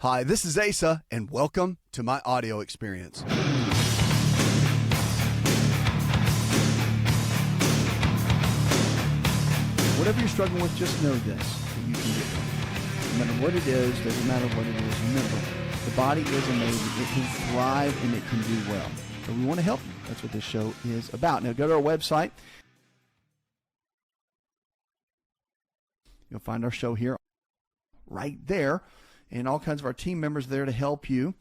Hi, this is Asa, and welcome to my audio experience. Whatever you're struggling with, just know this, that you can get it. No matter what it is, doesn't matter what it is. Remember, the body is amazing. It can thrive and it can do well. So we want to help you. That's what this show is about. Now go to our website. You'll find our show here right there, and all kinds of our team members there to help you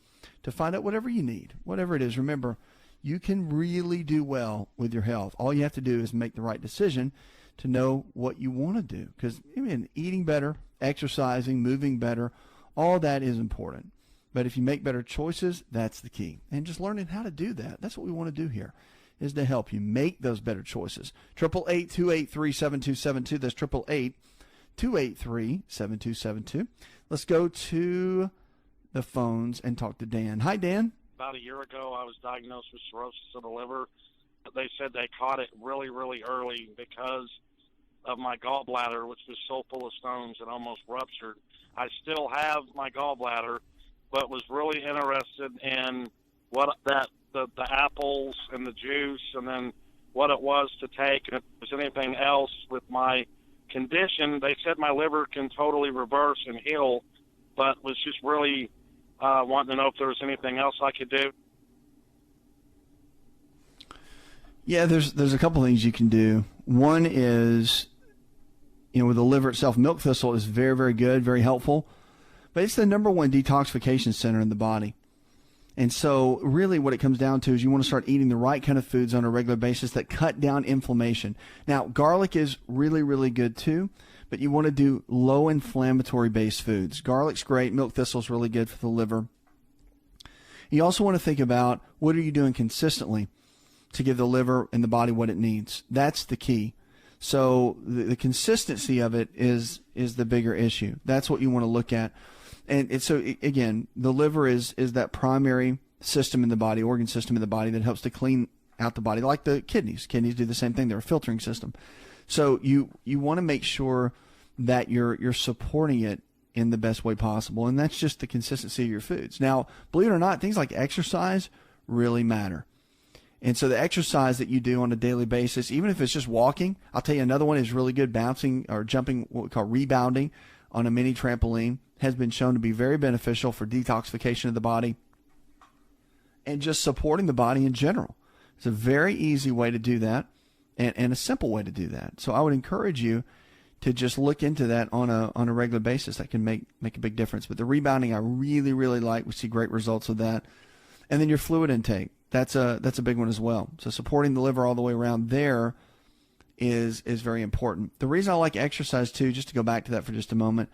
to find out whatever you need, whatever it is. Remember, you can really do well with your health. All you have to do is make the right decision to know what you want to do. Because eating better, exercising, moving better, all that is important. But if you make better choices, that's the key. And just learning how to do that, that's what we want to do here, is to help you make those better choices. 888-283-7272. That's 888-283-7272. Let's go to the phones and talk to Dan. Hi, Dan. About a year ago, I was diagnosed with cirrhosis of the liver. They said they caught it really, really early because of my gallbladder, which was so full of stones and almost ruptured. I still have my gallbladder, but was really interested in what the apples and the juice, and then what it was to take, and if there's anything else with my condition. They said my liver can totally reverse and heal, but was just really wanting to know if there was anything else I could do. Yeah, there's a couple things you can do. One is, with the liver itself, milk thistle is very, very good, very helpful, but it's the number one detoxification center in the body. And so really what it comes down to is you want to start eating the right kind of foods on a regular basis that cut down inflammation. Now, garlic is really, really good too, but you want to do low inflammatory based foods. Garlic's great. Milk thistle's really good for the liver. You also want to think about what are you doing consistently to give the liver and the body what it needs. That's the key. So the consistency of it is the bigger issue. That's what you want to look at. And so, again, the liver is that primary system in the body, organ system in the body that helps to clean out the body, like the kidneys. Kidneys do the same thing. They're a filtering system. So you want to make sure that you're supporting it in the best way possible, and that's just the consistency of your foods. Now, believe it or not, things like exercise really matter. And so the exercise that you do on a daily basis, even if it's just walking, I'll tell you another one is really good, bouncing or jumping, what we call rebounding on a mini trampoline, has been shown to be very beneficial for detoxification of the body and just supporting the body in general. It's a very easy way to do that and a simple way to do that. So I would encourage you to just look into that on a regular basis. That can make a big difference. But the rebounding I really, really like. We see great results with that. And then your fluid intake. That's a big one as well. So supporting the liver all the way around there is very important. The reason I like exercise too, just to go back to that for just a moment,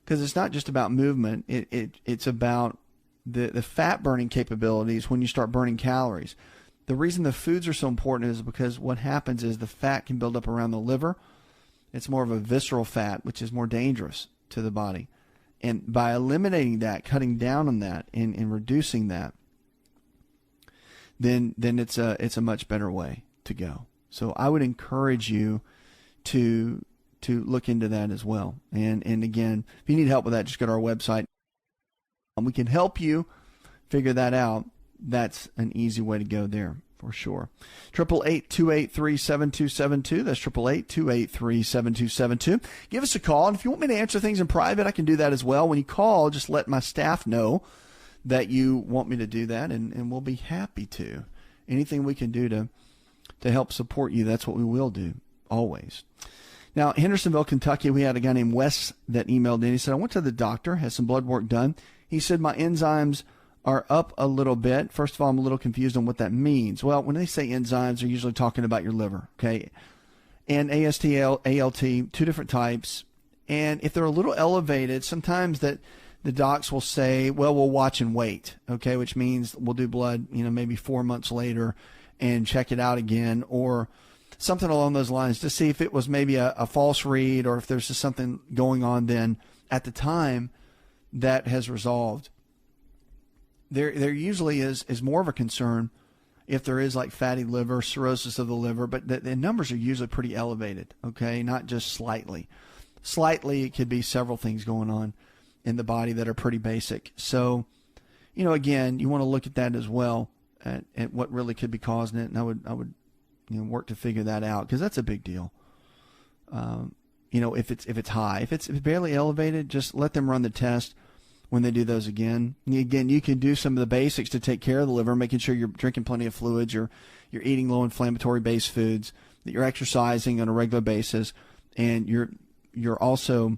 because it's not just about movement. It's about the fat burning capabilities when you start burning calories. The reason the foods are so important is because what happens is the fat can build up around the liver. It's more of a visceral fat, which is more dangerous to the body. And by eliminating that, cutting down on that, and reducing that, then it's a much better way to go. So I would encourage you to look into that as well. And again, if you need help with that, just go to our website. We can help you figure that out. That's an easy way to go there for sure. 888-283-7272. That's 888-283-7272. Give us a call. And if you want me to answer things in private, I can do that as well. When you call, just let my staff know that you want me to do that, and we'll be happy to. Anything we can do to help support you, that's what we will do, always. Now, Hendersonville, Kentucky, we had a guy named Wes that emailed in. He said, I went to the doctor, had some blood work done. He said, my enzymes are up a little bit. First of all, I'm a little confused on what that means. Well, when they say enzymes, they're usually talking about your liver, okay? And AST, ALT, two different types. And if they're a little elevated, sometimes that the docs will say, well, we'll watch and wait, okay, which means we'll do blood, maybe 4 months later and check it out again, or something along those lines to see if it was maybe a false read, or if there's just something going on then at the time that has resolved. There usually is more of a concern if there is like fatty liver, cirrhosis of the liver, but the numbers are usually pretty elevated, okay, not just slightly. Slightly, it could be several things going on. in the body that are pretty basic. So, again, you want to look at that as well at what really could be causing it. And I would work to figure that out, because that's a big deal. If it's high, if it's barely elevated, just let them run the test when they do those again. And again, you can do some of the basics to take care of the liver, making sure you're drinking plenty of fluids, you're eating low inflammatory based foods, that you're exercising on a regular basis, and you're also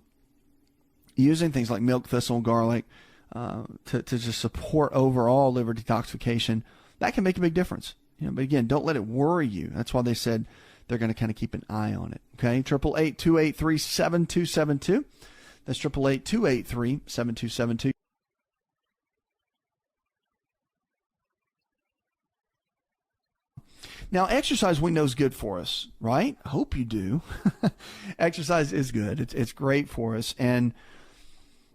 using things like milk thistle, garlic, to just support overall liver detoxification. That can make a big difference. But again, don't let it worry you. That's why they said they're going to kind of keep an eye on it. Okay, 888-283-7272. That's 888-283-7272. Now, exercise we know is good for us, right? I hope you do. Exercise is good. It's great for us. And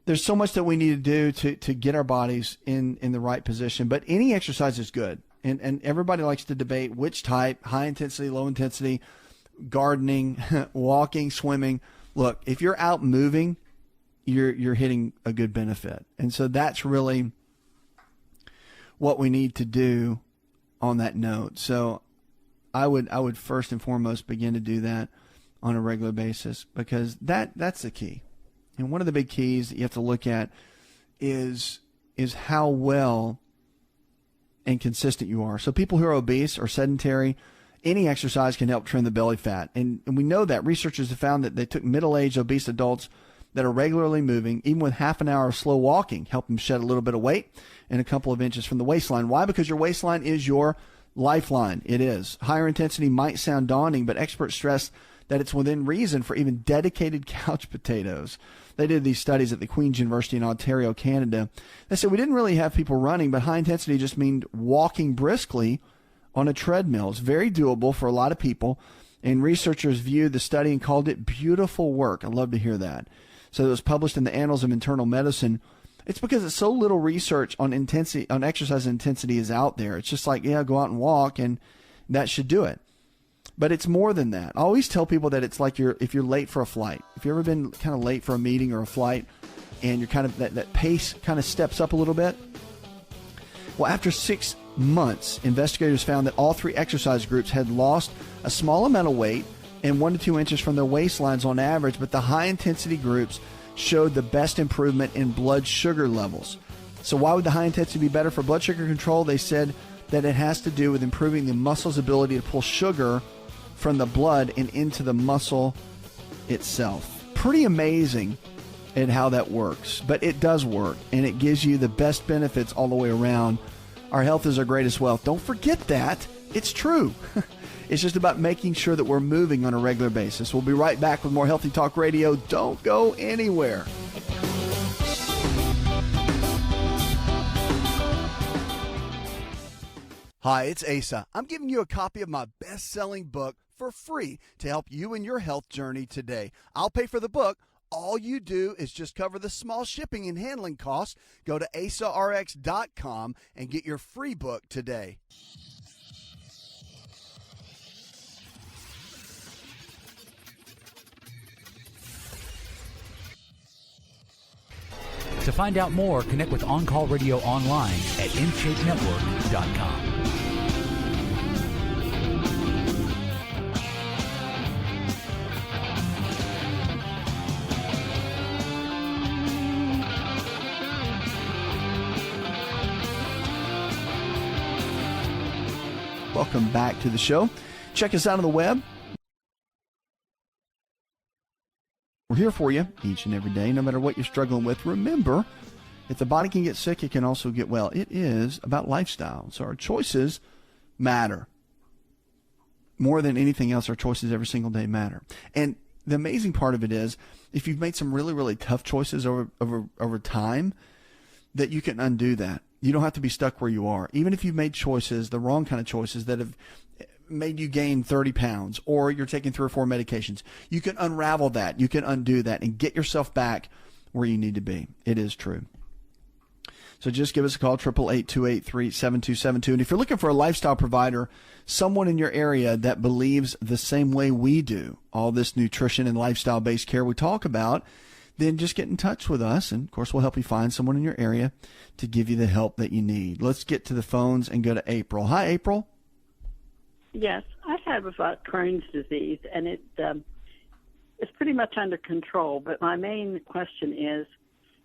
there's so much that we need to do to get our bodies in the right position. But any exercise is good. And everybody likes to debate which type: high intensity, low intensity, gardening, walking, swimming. Look, if you're out moving, you're hitting a good benefit. And so that's really what we need to do on that note. So I would first and foremost begin to do that on a regular basis, because that's the key. And one of the big keys that you have to look at is how well and consistent you are. So people who are obese or sedentary, any exercise can help trim the belly fat. And we know that. Researchers have found that they took middle-aged obese adults that are regularly moving, even with half an hour of slow walking, help them shed a little bit of weight and a couple of inches from the waistline. Why? Because your waistline is your lifeline. It is. Higher intensity might sound daunting, but experts stress that it's within reason for even dedicated couch potatoes. They did these studies at the Queen's University in Ontario, Canada. They said we didn't really have people running, but high intensity just meant walking briskly on a treadmill. It's very doable for a lot of people, and researchers viewed the study and called it beautiful work. I love to hear that. So it was published in the Annals of Internal Medicine. It's because it's so little research on exercise intensity is out there. It's just like, go out and walk, and that should do it. But it's more than that. I always tell people that it's like if you're late for a flight. If you've ever been kind of late for a meeting or a flight, and you're kind of that pace kind of steps up a little bit. Well, after 6 months, investigators found that all 3 exercise groups had lost a small amount of weight and 1 to 2 inches from their waistlines on average, but the high-intensity groups showed the best improvement in blood sugar levels. So why would the high intensity be better for blood sugar control? They said that it has to do with improving the muscle's ability to pull sugar from the blood and into the muscle itself. Pretty amazing at how that works, but it does work, and it gives you the best benefits all the way around. Our health is our greatest wealth. Don't forget that. It's true. It's just about making sure that we're moving on a regular basis. We'll be right back with more Healthy Talk Radio. Don't go anywhere. Hi, it's Asa. I'm giving you a copy of my best-selling book for free to help you in your health journey today. I'll pay for the book. All you do is just cover the small shipping and handling costs. Go to AsaRx.com and get your free book today. To find out more, connect with On Call Radio online at InShapeNetwork.com. Welcome back to the show. Check us out on the web. We're here for you each and every day, no matter what you're struggling with. Remember, if the body can get sick, it can also get well. It is about lifestyle. So our choices matter. More than anything else, our choices every single day matter. And the amazing part of it is, if you've made some really, really tough choices over time, that you can undo that. You don't have to be stuck where you are. Even if you've made choices, the wrong kind of choices that have made you gain 30 pounds, or you're taking 3 or 4 medications, you can unravel that. You can undo that and get yourself back where you need to be. It is true. So just give us a call, 888-283-7272. And if you're looking for a lifestyle provider, someone in your area that believes the same way we do, all this nutrition and lifestyle-based care we talk about, then just get in touch with us. And of course, we'll help you find someone in your area to give you the help that you need. Let's get to the phones and go to April. Hi, April. Yes, I have Crohn's disease, and it's pretty much under control. But my main question is,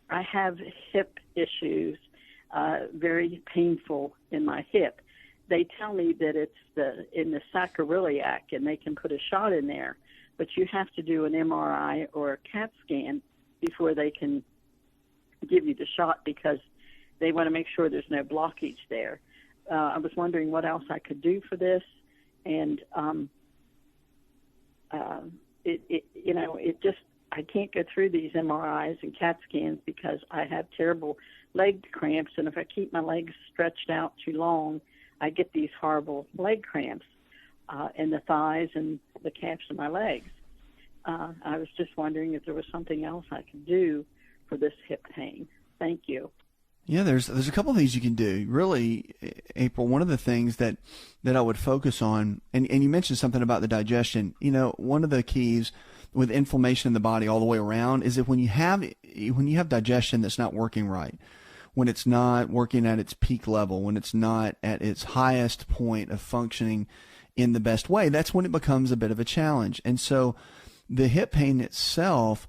I have hip issues, very painful in my hip. They tell me that it's in the sacroiliac, and they can put a shot in there, but you have to do an MRI or a CAT scan before they can give you the shot, because they want to make sure there's no blockage there. I was wondering what else I could do for this, and I can't go through these MRIs and CAT scans because I have terrible leg cramps, and if I keep my legs stretched out too long, I get these horrible leg cramps in the thighs and the calves of my legs. I was just wondering if there was something else I could do for this hip pain. Thank you. Yeah, there's a couple of things you can do. Really, April, one of the things that I would focus on, and you mentioned something about the digestion. One of the keys with inflammation in the body all the way around is that when you have digestion that's not working right, when it's not working at its peak level, when it's not at its highest point of functioning in the best way, that's when it becomes a bit of a challenge. And so the hip pain itself,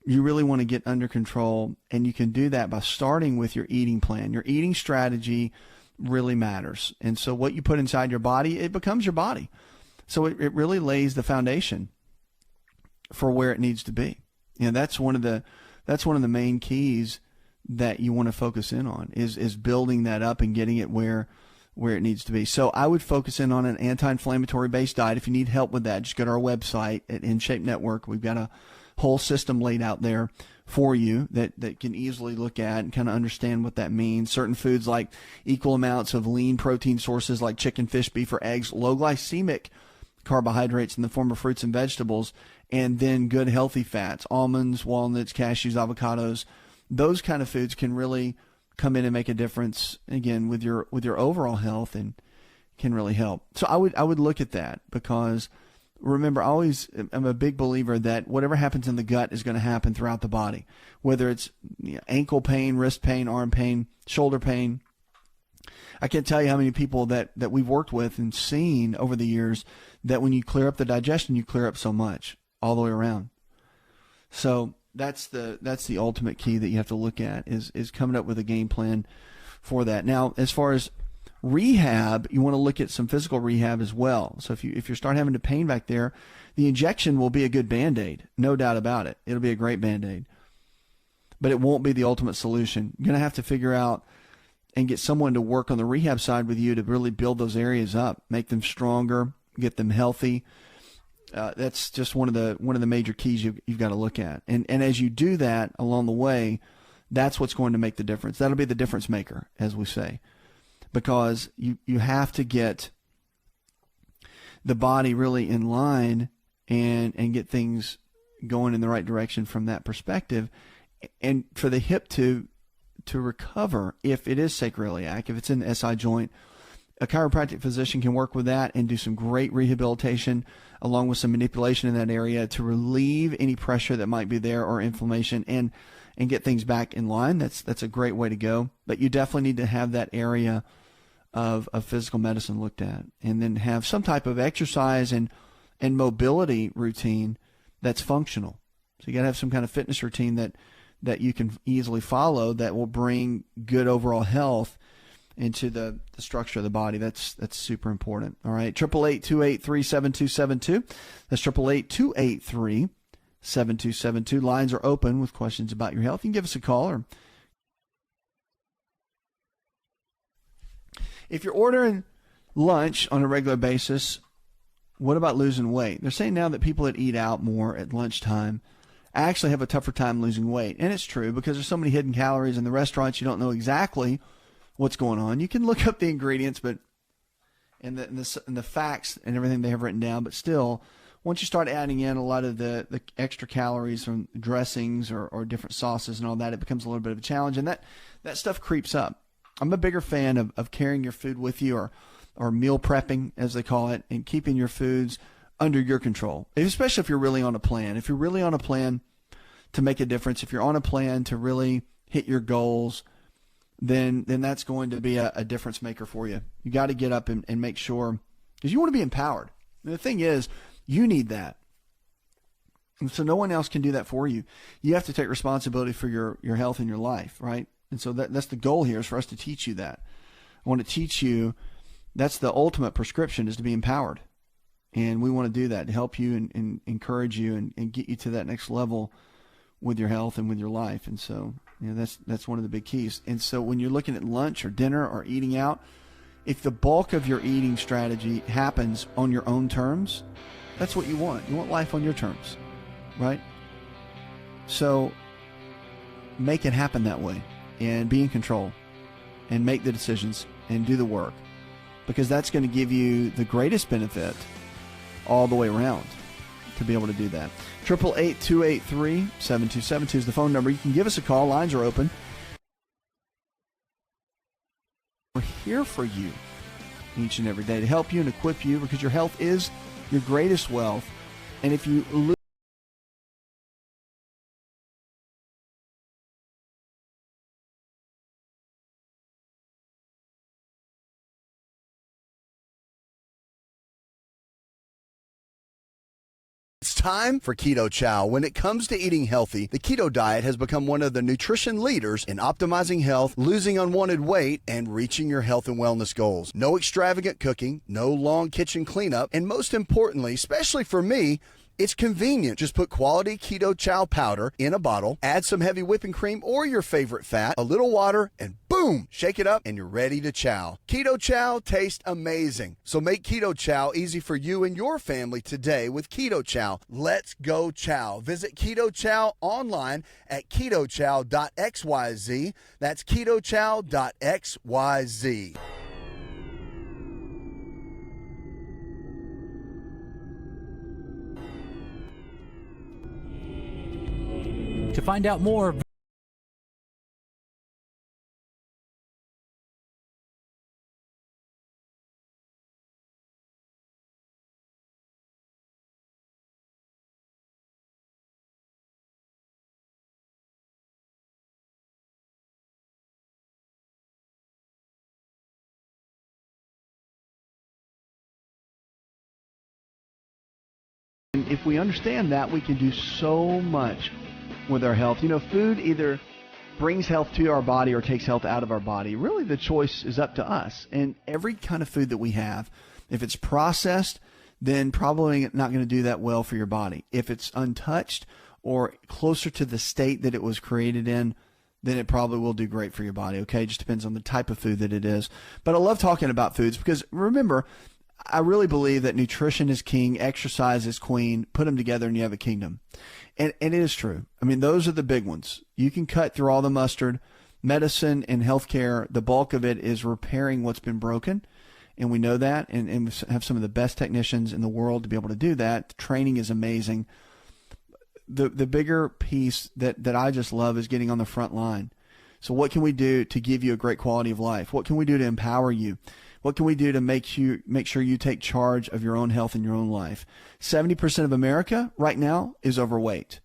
you really want to get under control, and you can do that by starting with your eating plan. Your eating strategy really matters. And so what you put inside your body, it becomes your body. So it really lays the foundation for where it needs to be. That's one of the main keys that you want to focus in on is building that up and getting it where it needs to be. So I would focus in on an anti-inflammatory based diet. If you need help with that, just go to our website at InShape Network. We've got a whole system laid out there for you that can easily look at and kind of understand what that means. Certain foods like equal amounts of lean protein sources like chicken, fish, beef, or eggs, low glycemic carbohydrates in the form of fruits and vegetables, and then good healthy fats, almonds, walnuts, cashews, avocados. Those kind of foods can really come in and make a difference, again, with your overall health, and can really help. So I would look at that, because remember, I'm a big believer that whatever happens in the gut is going to happen throughout the body, whether it's ankle pain, wrist pain, arm pain, shoulder pain. I can't tell you how many people that we've worked with and seen over the years that when you clear up the digestion, you clear up so much all the way around. So that's the ultimate key that you have to look at is coming up with a game plan for that. Now, as far as rehab, you want to look at some physical rehab as well. So if you start having the pain back there, the injection will be a good Band-Aid, no doubt about it. It'll be a great Band-Aid, but it won't be the ultimate solution. You're going to have to figure out and get someone to work on the rehab side with you to really build those areas up, make them stronger, get them healthy. That's just one of the major keys you've got to look at. And as you do that along the way, that's what's going to make the difference. That'll be the difference maker, as we say, because you have to get the body really in line and get things going in the right direction from that perspective. And for the hip to recover, if it is sacroiliac, if it's in the SI joint, a chiropractic physician can work with that and do some great rehabilitation along with some manipulation in that area to relieve any pressure that might be there or inflammation and get things back in line. That's a great way to go. But you definitely need to have that area of physical medicine looked at, and then have some type of exercise and mobility routine that's functional. So you got to have some kind of fitness routine that you can easily follow that will bring good overall health into the structure of the body. That's super important. All right. 888-283-7272. That's 888-283-7272. Lines are open with questions about your health. You can give us a call, or if you're ordering lunch on a regular basis, what about losing weight? They're saying now that people that eat out more at lunchtime actually have a tougher time losing weight. And it's true, because there's so many hidden calories in the restaurants, you don't know exactly what's going on. You can look up the ingredients, but and the facts and everything they have written down, but still, once you start adding in a lot of the extra calories from dressings or different sauces and all that, it becomes a little bit of a challenge, and that stuff creeps up. I'm a bigger fan of carrying your food with you, or meal prepping, as they call it, and keeping your foods under your control, especially if you're really on a plan. If you're really on a plan to make a difference, if you're on a plan to really hit your goals, then that's going to be a difference maker for you. You got to get up and make sure, because you want to be empowered. And the thing is, you need that. And so no one else can do that for you. You have to take responsibility for your health and your life, right? And so that's the goal here, is for us to teach you that. I want to teach you, that's the ultimate prescription, is to be empowered. And we want to do that to help you and encourage you and get you to that next level with your health and with your life. And so, that's one of the big keys. And so when you're looking at lunch or dinner or eating out, if the bulk of your eating strategy happens on your own terms, that's what you want. You want life on your terms, right? So make it happen that way and be in control and make the decisions and do the work, because that's going to give you the greatest benefit all the way around to be able to do that. 888-283-7272 is the phone number. You can give us a call. Lines are open. We're here for you each and every day to help you and equip you, because your health is your greatest wealth. And if you lose It's time for Keto Chow. When it comes to eating healthy, the keto diet has become one of the nutrition leaders in optimizing health, losing unwanted weight, and reaching your health and wellness goals. No extravagant cooking, no long kitchen cleanup, and most importantly, especially for me, it's convenient. Just put quality Keto Chow powder in a bottle, add some heavy whipping cream or your favorite fat, a little water, and boom, shake it up and you're ready to chow. Keto Chow tastes amazing. So make Keto Chow easy for you and your family today with Keto Chow. Let's go chow. Visit Keto Chow online at ketochow.xyz. That's ketochow.xyz. To find out more, if we understand that, we can do so much with our health. Food either brings health to our body or takes health out of our body. Really, the choice is up to us. And every kind of food that we have, if it's processed, then probably not going to do that well for your body. If it's untouched or closer to the state that it was created in, then it probably will do great for your body. Okay, it just depends on the type of food that it is. But I love talking about foods because, remember, I really believe that nutrition is king, exercise is queen. Put them together and you have a kingdom. And it is true. I mean, those are the big ones. You can cut through all the mustard. Medicine and healthcare, the bulk of it is repairing what's been broken. And we know that, and we have some of the best technicians in the world to be able to do that. The training is amazing. The bigger piece that I just love is getting on the front line. So what can we do to give you a great quality of life? What can we do to empower you? What can we do to make sure you take charge of your own health and your own life? 70% of America right now is overweight.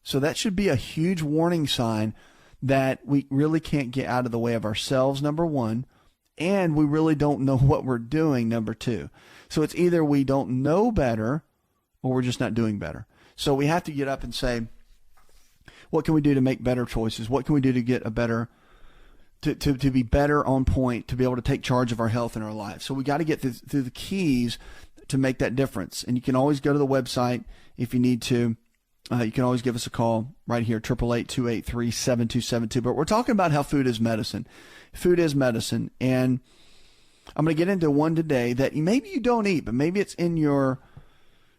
So that should be a huge warning sign that we really can't get out of the way of ourselves, number one, and we really don't know what we're doing, number two. So it's either we don't know better or we're just not doing better. So we have to get up and say, what can we do to make better choices? What can we do to get a better to be better on point, to be able to take charge of our health and our lives? So we got to get through the keys to make that difference. And you can always go to the website if you need to. You can always give us a call right here, 888-283-7272. But we're talking about how food is medicine. Food is medicine. And I'm going to get into one today that maybe you don't eat, but maybe it's in your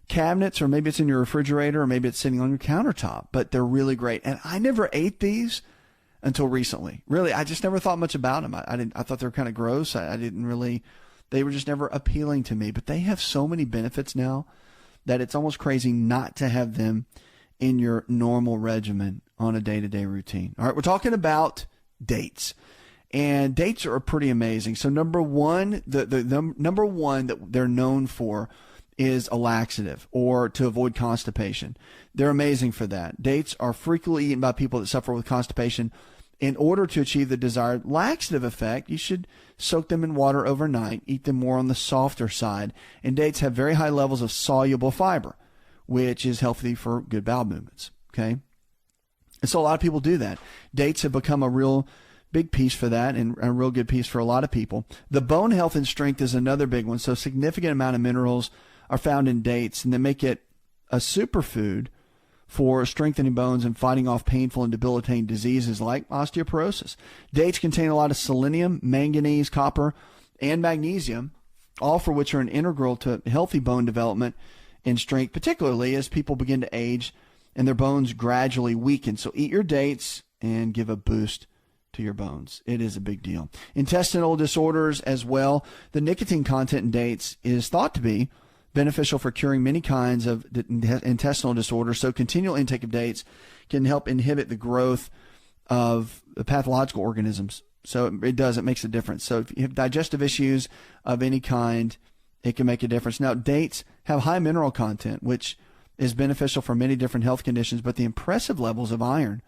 cabinets, or maybe it's in your refrigerator, or maybe it's sitting on your countertop. But they're really great. And I never ate these until recently. Really, I just never thought much about them. I thought they were kind of gross. I didn't really, they were just never appealing to me. But they have so many benefits now that it's almost crazy not to have them in your normal regimen on a day-to-day routine. All right, we're talking about dates. And dates are pretty amazing. So number one, the number one that they're known for is a laxative or to avoid constipation. They're amazing for that. Dates are frequently eaten by people that suffer with constipation. In order to achieve the desired laxative effect, you should soak them in water overnight, eat them more on the softer side. And dates have very high levels of soluble fiber, which is healthy for good bowel movements. Okay? And so a lot of people do that. Dates have become a real big piece for that and a real good piece for a lot of people. The bone health and strength is another big one. So a significant amount of minerals are found in dates, and they make it a superfood for strengthening bones and fighting off painful and debilitating diseases like osteoporosis. Dates contain a lot of selenium, manganese, copper, and magnesium, all for which are an integral to healthy bone development and strength, particularly as people begin to age and their bones gradually weaken. So eat your dates and give a boost to your bones. It is a big deal. Intestinal disorders as well. The nicotine content in dates is thought to be beneficial for curing many kinds of intestinal disorders. So continual intake of dates can help inhibit the growth of the pathological organisms. So it makes a difference. So if you have digestive issues of any kind, it can make a difference. Now, dates have high mineral content, which is beneficial for many different health conditions, but the impressive levels of iron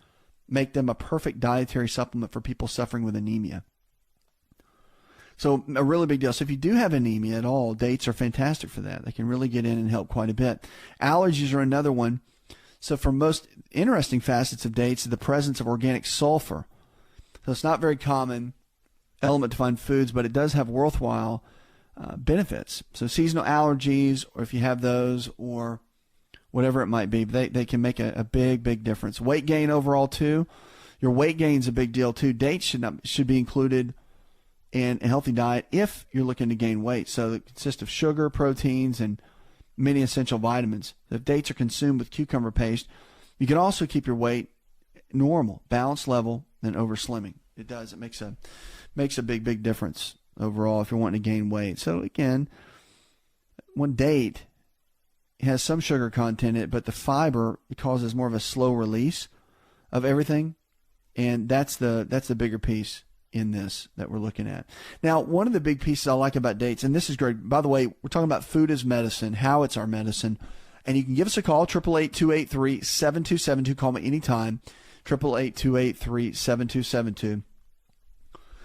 make them a perfect dietary supplement for people suffering with anemia. So a really big deal. So if you do have anemia at all, dates are fantastic for that. They can really get in and help quite a bit. Allergies are another one. So for most interesting facets of dates, the presence of organic sulfur. So it's not very common element to find foods, but it does have worthwhile benefits. So seasonal allergies, or if you have those, or whatever it might be, they can make a big, big difference. Weight gain overall too. Your weight gain is a big deal too. Dates should be included in a healthy diet if you're looking to gain weight. So it consists of sugar, proteins, and many essential vitamins. If dates are consumed with cucumber paste, you can also keep your weight normal, balanced level, than over slimming. It does. It makes a big, big difference overall if you're wanting to gain weight. So again, one date has some sugar content in it, but the fiber causes more of a slow release of everything, and that's the bigger piece in this that we're looking at. Now, one of the big pieces I like about dates, and this is great, by the way, we're talking about food as medicine, how it's our medicine, and you can give us a call, 888-283-7272. Call me anytime, 888-283-7272.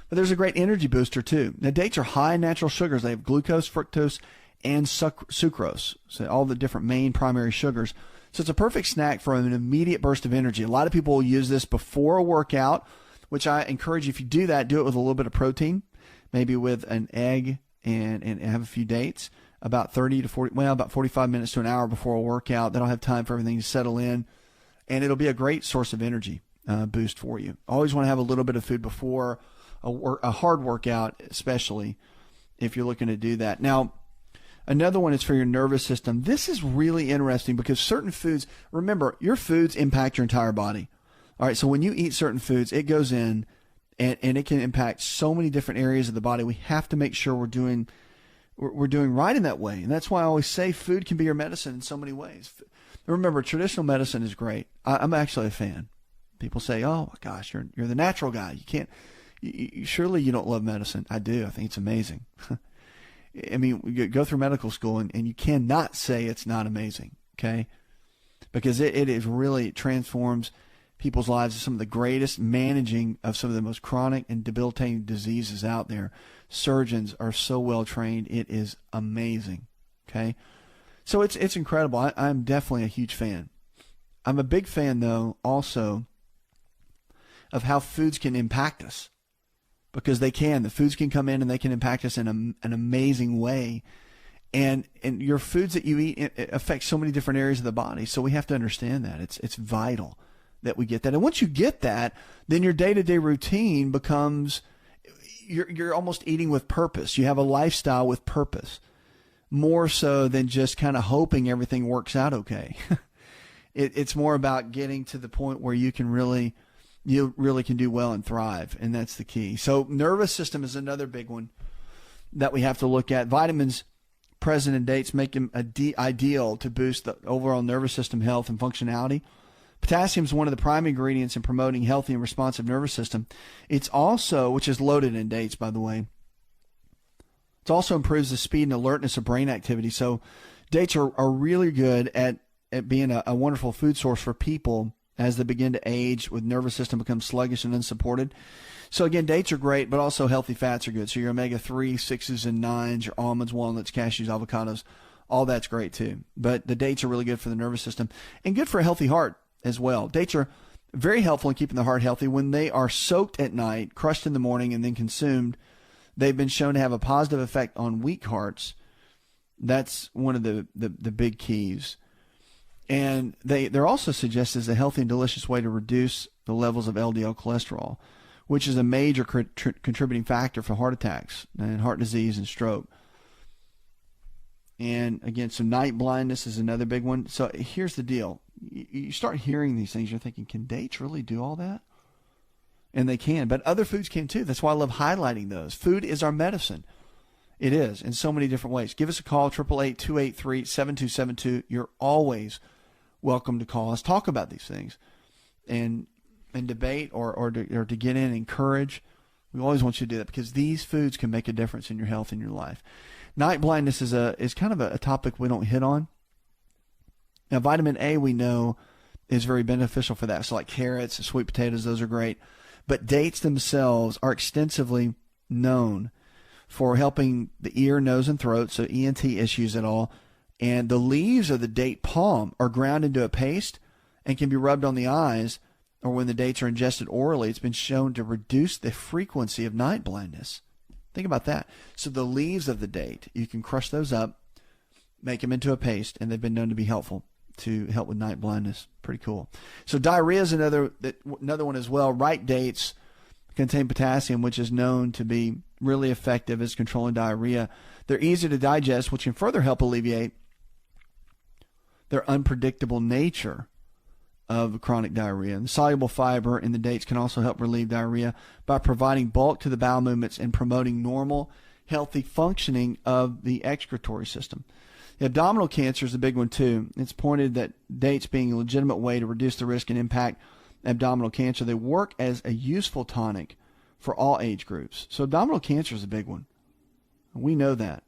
But there's a great energy booster, too. Now, dates are high in natural sugars. They have glucose, fructose, and sucrose, so all the different main primary sugars. So it's a perfect snack for an immediate burst of energy. A lot of people will use this before a workout, which I encourage you, if you do that, do it with a little bit of protein, maybe with an egg and have a few dates, about 45 minutes to an hour before a workout. That'll have time for everything to settle in, and it'll be a great source of energy boost for you. Always want to have a little bit of food before a hard workout, especially if you're looking to do that. Now, another one is for your nervous system. This is really interesting because certain foods, remember, your foods impact your entire body. All right, so when you eat certain foods, it goes in and it can impact so many different areas of the body. We have to make sure we're doing right in that way. And that's why I always say food can be your medicine in so many ways. Remember, traditional medicine is great. I'm actually a fan. People say, oh, my gosh, you're the natural guy. You can't, surely you don't love medicine. I do. I think it's amazing. I mean, you go through medical school and you cannot say it's not amazing, okay? Because it is really, it transforms people's lives. Some of the greatest managing of some of the most chronic and debilitating diseases out there. Surgeons are so well trained. It is amazing, okay? So it's incredible. I'm definitely a huge fan. I'm a big fan, though, also of how foods can impact us. Because they can. The foods can come in and they can impact us in an amazing way. And your foods that you eat affect so many different areas of the body. So we have to understand that. It's vital that we get that. And once you get that, then your day-to-day routine becomes, you're almost eating with purpose. You have a lifestyle with purpose, more so than just kind of hoping everything works out okay. It's more about getting to the point where you really can do well and thrive, and that's the key. So nervous system is another big one that we have to look at. Vitamins present in dates make them ideal to boost the overall nervous system health and functionality. Potassium is one of the prime ingredients in promoting healthy and responsive nervous system. It's also, which is loaded in dates, by the way, it also improves the speed and alertness of brain activity. So Dates are really good at being a wonderful food source for people as they begin to age, with nervous system becomes sluggish and unsupported. So again, dates are great, but also healthy fats are good. So your omega-3, 6s, and 9s, your almonds, walnuts, cashews, avocados, all that's great too. But the dates are really good for the nervous system and good for a healthy heart as well. Dates are very helpful in keeping the heart healthy. When they are soaked at night, crushed in the morning, and then consumed, they've been shown to have a positive effect on weak hearts. That's one of the big keys. And they're also suggested as a healthy and delicious way to reduce the levels of LDL cholesterol, which is a major contributing factor for heart attacks and heart disease and stroke. And again, so night blindness is another big one. So here's the deal. You start hearing these things, you're thinking, can dates really do all that? And they can, but other foods can too. That's why I love highlighting those. Food is our medicine. It is in so many different ways. Give us a call, 888-283-7272. You're always welcome to call us, talk about these things, and debate or to get in and encourage. We always want you to do that because these foods can make a difference in your health and your life. Night blindness is kind of a topic we don't hit on. Now, vitamin A we know is very beneficial for that. So like carrots, sweet potatoes, those are great. But dates themselves are extensively known for helping the ear, nose, and throat, so ENT issues at all. And the leaves of the date palm are ground into a paste and can be rubbed on the eyes, or when the dates are ingested orally, it's been shown to reduce the frequency of night blindness. Think about that. So the leaves of the date, you can crush those up, make them into a paste, and they've been known to be helpful to help with night blindness. Pretty cool. So diarrhea is another one as well. Ripe dates contain potassium, which is known to be really effective as controlling diarrhea. They're easy to digest, which can further help alleviate their unpredictable nature of chronic diarrhea. And the soluble fiber in the dates can also help relieve diarrhea by providing bulk to the bowel movements and promoting normal, healthy functioning of the excretory system. Abdominal cancer is a big one too. It's pointed that dates being a legitimate way to reduce the risk and impact abdominal cancer. They work as a useful tonic for all age groups. So abdominal cancer is a big one. We know that.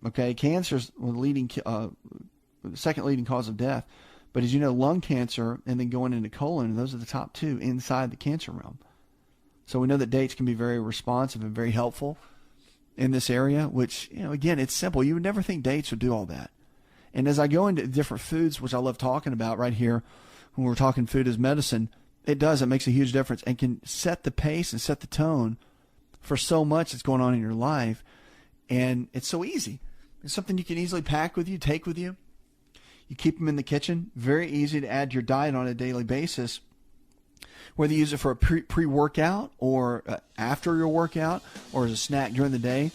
Okay, cancer is the second leading cause of death. But as you know, lung cancer and then going into colon, those are the top two inside the cancer realm. So we know that dates can be very responsive and very helpful in this area, which, again, it's simple. You would never think dates would do all that. And as I go into different foods, which I love talking about right here, when we're talking food as medicine, it makes a huge difference and can set the pace and set the tone for so much that's going on in your life. And it's so easy. It's something you can easily pack with you, take with you. You keep them in the kitchen. Very easy to add to your diet on a daily basis, whether you use it for a pre-workout or after your workout or as a snack during the day.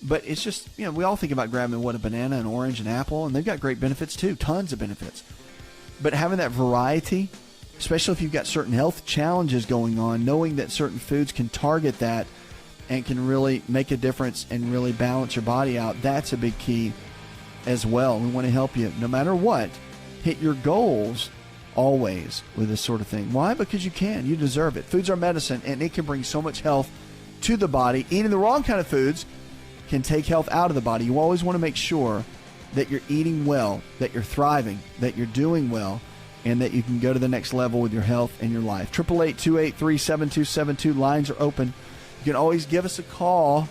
But it's just, we all think about grabbing a banana, an orange, an apple, and they've got great benefits too, tons of benefits. But having that variety, especially if you've got certain health challenges going on, knowing that certain foods can target that and can really make a difference and really balance your body out, that's a big key as well. We want to help you, no matter what, hit your goals always with this sort of thing. Why? Because you can. You deserve it. Foods are medicine, and it can bring so much health to the body. Eating the wrong kind of foods can take health out of the body. You always want to make sure that you're eating well, that you're thriving, that you're doing well, and that you can go to the next level with your health and your life. 888-283-7272. Lines are open. You can always give us a call.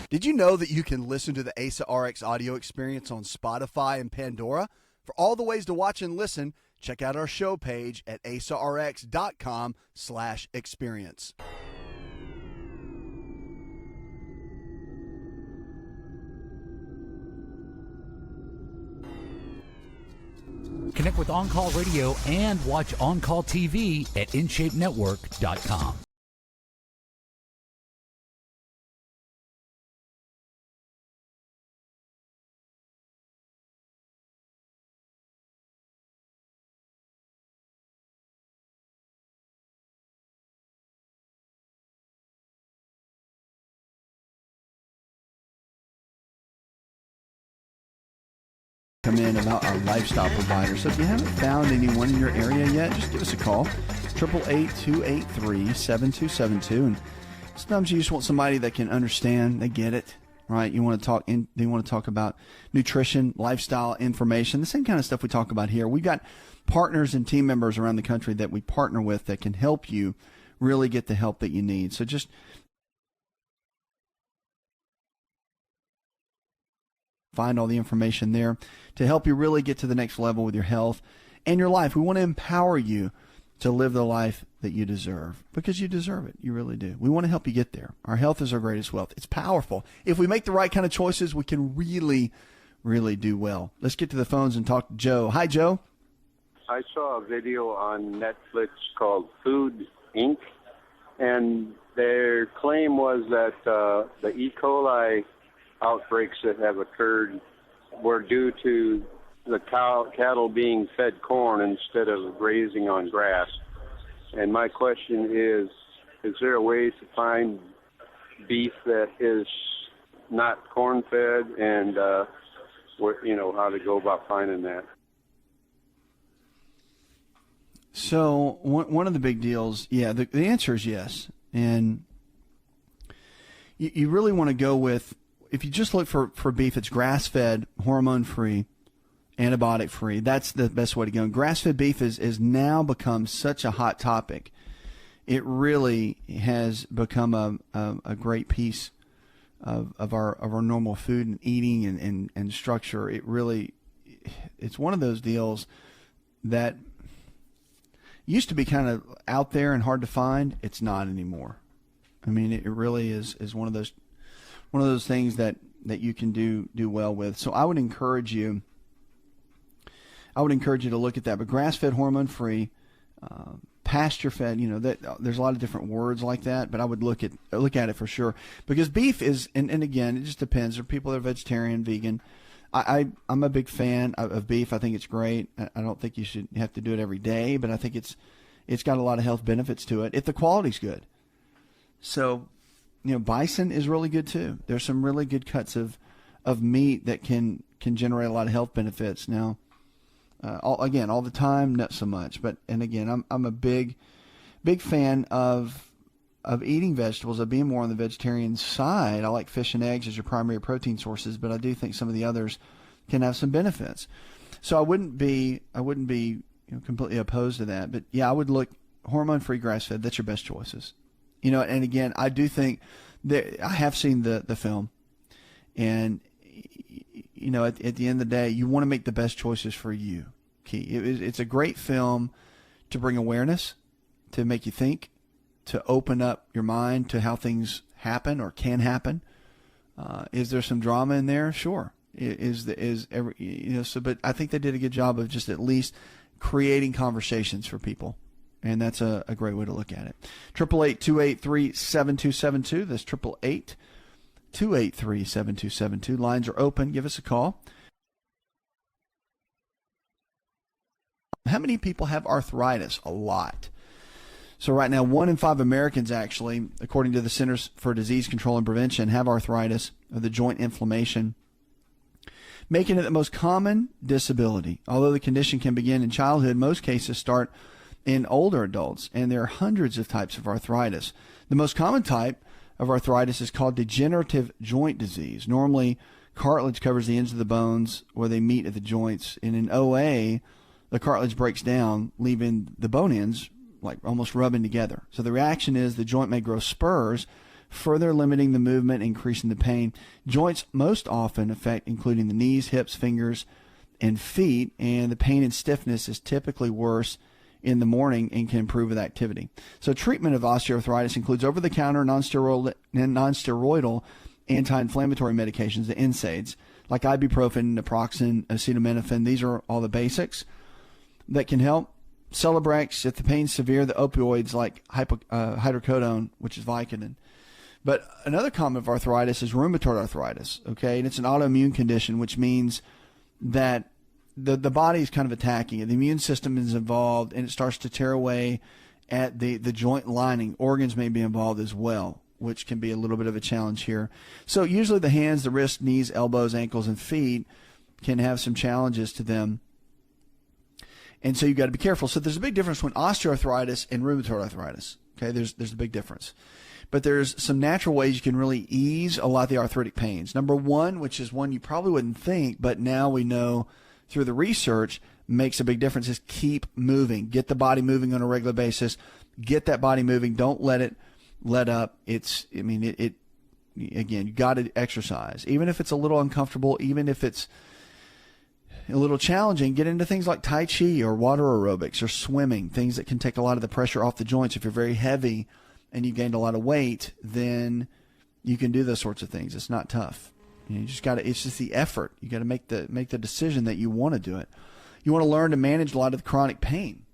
Did you know that you can listen to the AsaRx audio experience on Spotify and Pandora? For all the ways to watch and listen, check out our show page at asarx.com/experience. Connect with On Call Radio and watch On Call TV at InShapeNetwork.com. Come in about our lifestyle provider. So if you haven't found anyone in your area yet, just give us a call. 888-283-7272. And sometimes you just want somebody that can understand, they get it, right? You want to talk about nutrition, lifestyle, information, the same kind of stuff we talk about here. We've got partners and team members around the country that we partner with that can help you really get the help that you need. So just find all the information there to help you really get to the next level with your health and your life. We want to empower you to live the life that you deserve, because you deserve it. You really do. We want to help you get there. Our health is our greatest wealth. It's powerful. If we make the right kind of choices, we can really, really do well. Let's get to the phones and talk to Joe. Hi, Joe. I saw a video on Netflix called Food Inc., and their claim was that the E. coli outbreaks that have occurred were due to the cattle being fed corn instead of grazing on grass. And my question is there a way to find beef that is not corn-fed, and how to go about finding that? So one of the big deals, the answer is yes. And you really want to go with, if you just look for beef, it's grass-fed, hormone-free, antibiotic-free. That's the best way to go. And grass-fed beef is now become such a hot topic. It really has become a great piece of our normal food and eating and structure. It's one of those deals that used to be kind of out there and hard to find. It's not anymore. I mean, it really is one of those things that you can do well with. So I would encourage you to look at that. But grass-fed, hormone-free, pasture-fed, that there's a lot of different words like that. But I would look at it for sure, because beef is, and again, it just depends. There are people that are vegetarian, vegan. I'm a big fan of beef. I think it's great. I don't think you should have to do it every day, but I think it's got a lot of health benefits to it if the quality's good. So, bison is really good too. There's some really good cuts of meat that can generate a lot of health benefits. Now, all the time, not so much. But again, I'm a big fan of eating vegetables, of being more on the vegetarian side. I like fish and eggs as your primary protein sources, but I do think some of the others can have some benefits. So I wouldn't be completely opposed to that. But yeah, I would look hormone-free, grass-fed. That's your best choices. And again, I do think that I have seen the film, and at the end of the day, you want to make the best choices for you. It's a great film to bring awareness, to make you think, to open up your mind to how things happen or can happen. Is there some drama in there? Sure. But I think they did a good job of just at least creating conversations for people. And that's a great way to look at it. 888-283-7272. That's 888-283-7272. Lines are open. Give us a call. How many people have arthritis? A lot. So right now, 1 in 5 Americans actually, according to the Centers for Disease Control and Prevention, have arthritis, or the joint inflammation, making it the most common disability. Although the condition can begin in childhood, most cases start in older adults, and there are hundreds of types of arthritis. The most common type of arthritis is called degenerative joint disease. Normally, cartilage covers the ends of the bones where they meet at the joints, and in OA, the cartilage breaks down, leaving the bone ends like almost rubbing together. So the reaction is the joint may grow spurs, further limiting the movement, increasing the pain. Joints most often affect including the knees, hips, fingers, and feet, and the pain and stiffness is typically worse in the morning and can improve with activity. So treatment of osteoarthritis includes over-the-counter non-steroidal anti-inflammatory medications, the NSAIDs, like ibuprofen, naproxen, acetaminophen. These are all the basics that can help. Celebrex, if the pain's severe, the opioids like hydrocodone, which is Vicodin. But another common of arthritis is rheumatoid arthritis, okay? And it's an autoimmune condition, which means that the body is kind of attacking it. The immune system is involved, and it starts to tear away at the joint lining. Organs may be involved as well, which can be a little bit of a challenge here. So usually the hands, the wrists, knees, elbows, ankles, and feet can have some challenges to them. And so you've got to be careful. So there's a big difference between osteoarthritis and rheumatoid arthritis. Okay, there's a big difference. But there's some natural ways you can really ease a lot of the arthritic pains. Number one, which is one you probably wouldn't think, but now we know through the research makes a big difference, is keep moving. Get the body moving on a regular basis. Get that body moving. Don't let it let up. Again, you got to exercise. Even if it's a little uncomfortable, even if it's a little challenging, get into things like Tai Chi or water aerobics or swimming, things that can take a lot of the pressure off the joints. If you're very heavy and you've gained a lot of weight, then you can do those sorts of things. It's not tough. You just got to, it's just the effort. You got to make the decision that you want to do it. You want to learn to manage a lot of the chronic pain.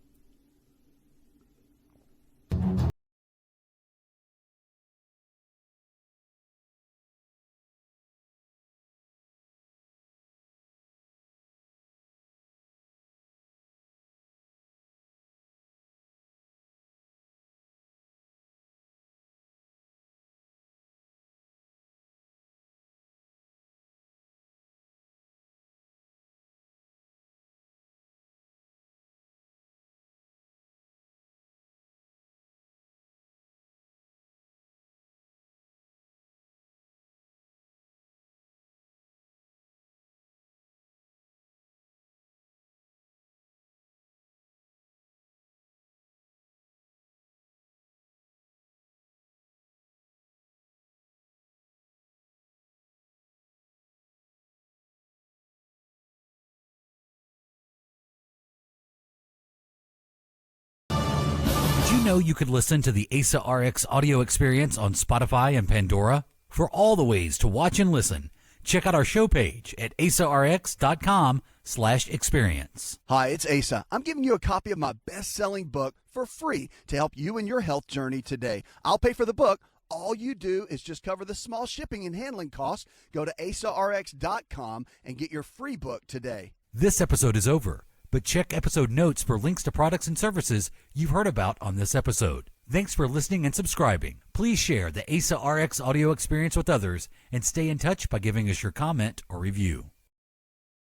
Did you know you could listen to the AsaRx audio experience on Spotify and Pandora? For all the ways to watch and listen, check out our show page at asarx.com/experience. Hi, it's Asa. I'm giving you a copy of my best-selling book for free to help you in your health journey today. I'll pay for the book. All you do is just cover the small shipping and handling costs. Go to asarx.com and get your free book today. This episode is over, but check episode notes for links to products and services you've heard about on this episode. Thanks for listening and subscribing. Please share the AsaRx audio experience with others and stay in touch by giving us your comment or review.